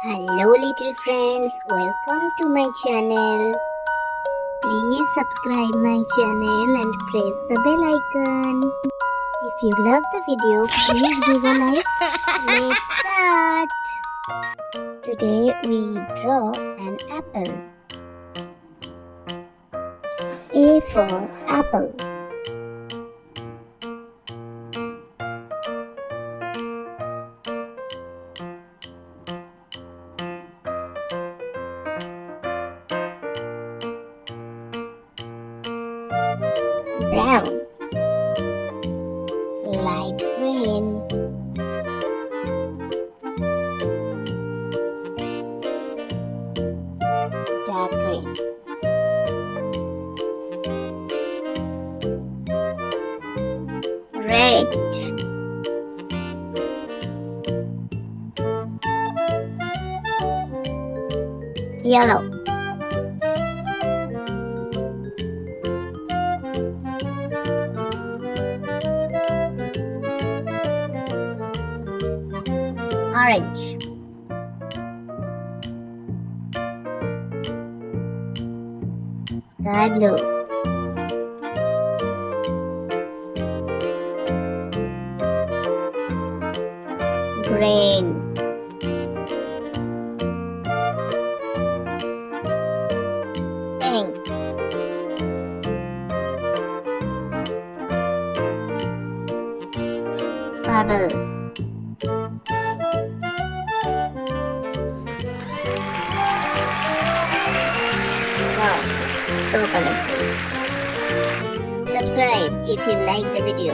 Hello little friends, welcome to my channel. Please subscribe my channel and press the bell icon. If you love the video, please give a like. Let's start. Today we draw an apple. A for apple. Brown, light green, dark green, red, yellow, orange, sky blue, green, pink, purple, wow, so colorful. Subscribe if you like the video.